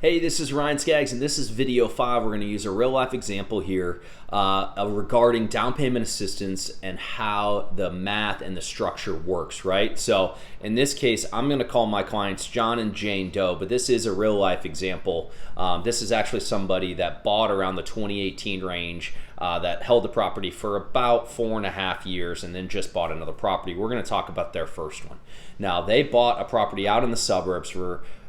Hey, this is Ryan Skaggs, and this is video 5. We're going to use a real-life example here regarding down payment assistance and how the math and the structure works, right? So in this case, I'm going to call my clients John and Jane Doe, but this is a real-life example. This is actually somebody that bought around the 2018 range, that held the property for about 4.5 years and then just bought another property. We're going to talk about their first one. Now, they bought a property out in the suburbs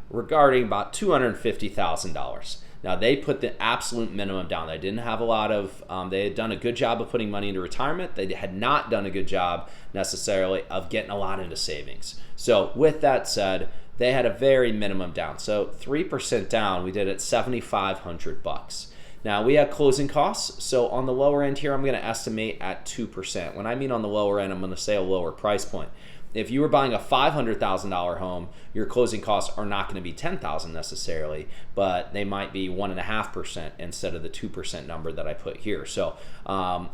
regarding about $250,000. Now, they put the absolute minimum down. They didn't have a lot of, they had done a good job of putting money into retirement. They had not done a good job necessarily of getting a lot into savings. So with that said, they had a very minimum down. So 3% down, we did it $7,500. Now, we have closing costs. So on the lower end here, I'm going to estimate at 2%. When I mean on the lower end, I'm going to say a lower price point. If you were buying a $500,000 home, your closing costs are not going to be $10,000 necessarily, but they might be 1.5% instead of the 2% number that I put here. So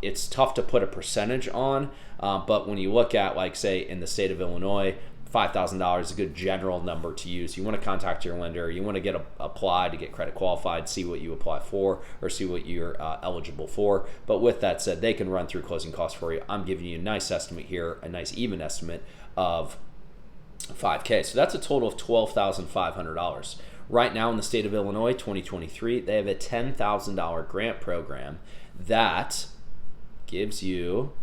it's tough to put a percentage on, but when you look at, like, say, in the state of Illinois, $5,000 is a good general number to use. You want to contact your lender. You want to get applied to get credit qualified, see what you apply for or see what you're eligible for. But with that said, they can run through closing costs for you. I'm giving you a nice estimate here, a nice even estimate of $5,000. So that's a total of $12,500. Right now in the state of Illinois, 2023, they have a $10,000 grant program that gives you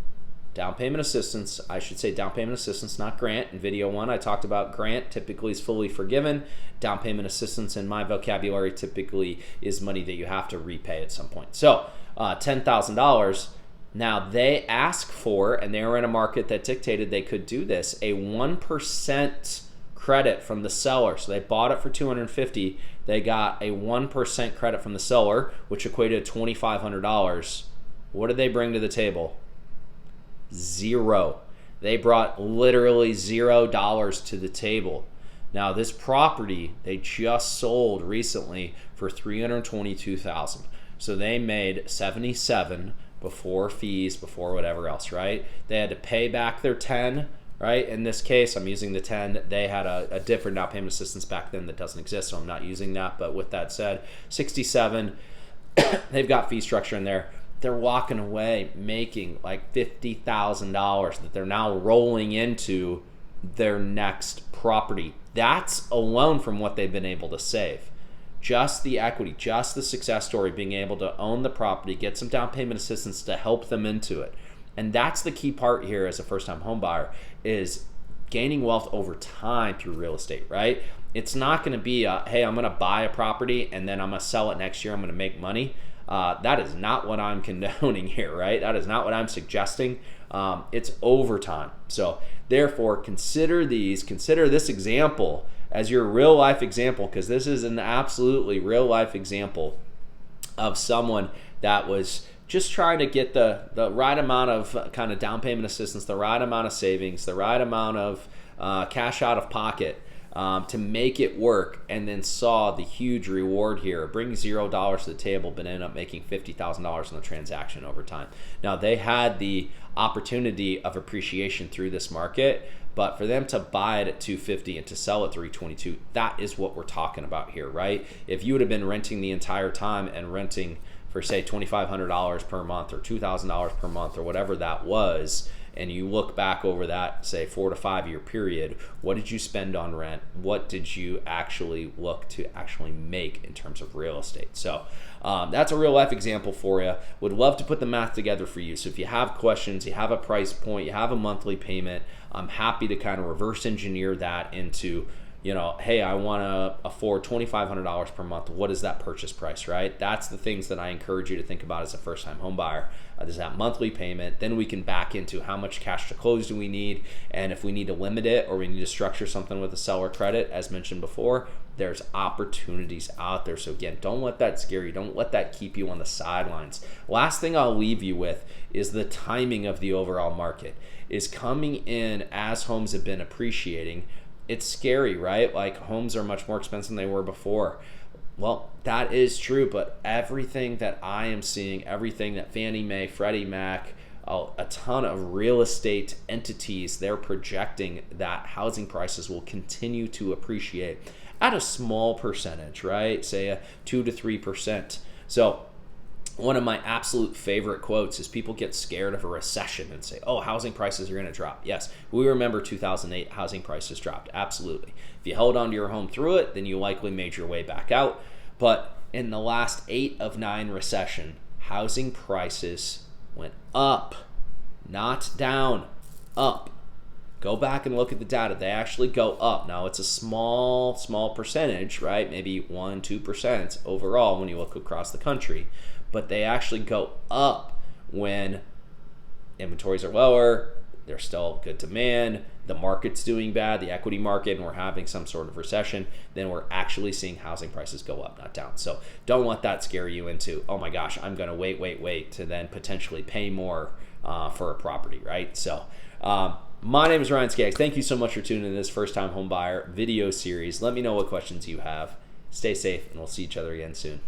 down payment assistance. I should say down payment assistance, not grant. In video 1, I talked about grant typically is fully forgiven. Down payment assistance in my vocabulary typically is money that you have to repay at some point. So $10,000. Now they ask for, and they were in a market that dictated they could do this, a 1% credit from the seller. So they bought it for $250,000. They got a 1% credit from the seller, which equated to $2,500. What did they bring to the table? Zero. They brought literally $0 to the table. Now, this property they just sold recently for $322,000. So they made $77,000 before fees, before whatever else, right? They had to pay back their 10, right? In this case, I'm using the 10. They had a different down payment assistance back then that doesn't exist, so I'm not using that. But with that said, 67, they've got fee structure in there. They're walking away making like $50,000 that they're now rolling into their next property. That's alone from what they've been able to save. Just the equity, just the success story, being able to own the property, get some down payment assistance to help them into it. And that's the key part here as a first-time home buyer, is gaining wealth over time through real estate, right? It's not going to be hey, I'm going to buy a property and then I'm going to sell it next year, I'm going to make money. That is not what I'm condoning here, right? That is not what I'm suggesting. It's over time. So therefore, consider this example as your real life example, because this is an absolutely real life example of someone that was just trying to get the right amount of kind of down payment assistance, the right amount of savings, the right amount of cash out of pocket to make it work, and then saw the huge reward here, bring $0 to the table, but ended up making $50,000 in the transaction over time. Now, they had the opportunity of appreciation through this market, but for them to buy it at $250 and to sell at $322, that is what we're talking about here, right? If you would have been renting the entire time and renting for, say, $2,500 per month or $2,000 per month or whatever that was, and you look back over that, say, 4 to 5 year period, what did you spend on rent? What did you actually look to actually make in terms of real estate? So that's a real life example for you. Would love to put the math together for you. So if you have questions, you have a price point, you have a monthly payment, I'm happy to kind of reverse engineer that into, hey, I want to afford $2,500 per month. What is that purchase price, right? That's the things that I encourage you to think about as a first-time home buyer. There's that monthly payment. Then we can back into how much cash to close do we need, and if we need to limit it or we need to structure something with a seller credit, as mentioned before, there's opportunities out there. So again, don't let that scare you. Don't let that keep you on the sidelines. Last thing I'll leave you with is the timing of the overall market is coming in as homes have been appreciating. It's scary, right? Like, homes are much more expensive than they were before. Well, that is true, but everything that I am seeing, everything that Fannie Mae, Freddie Mac, a ton of real estate entities, they're projecting that housing prices will continue to appreciate at a small percentage, right? Say a 2 to 3%. So one of my absolute favorite quotes is people get scared of a recession and say, oh, housing prices are going to drop. Yes, we remember 2008, housing prices dropped. Absolutely. If you held onto your home through it, then you likely made your way back out. But in the last 8 of 9 recession, housing prices went up, not down, up. Go back and look at the data. They actually go up. Now, it's a small percentage, right? Maybe 1, 2% overall when you look across the country. But they actually go up when inventories are lower, there's still good demand, the market's doing bad, the equity market, and we're having some sort of recession, then we're actually seeing housing prices go up, not down. So don't let that scare you into, oh my gosh, I'm going to wait to then potentially pay more for a property, right? So my name is Ryan Skaggs. Thank you so much for tuning in to this First Time Home Buyer video series. Let me know what questions you have. Stay safe, and we'll see each other again soon.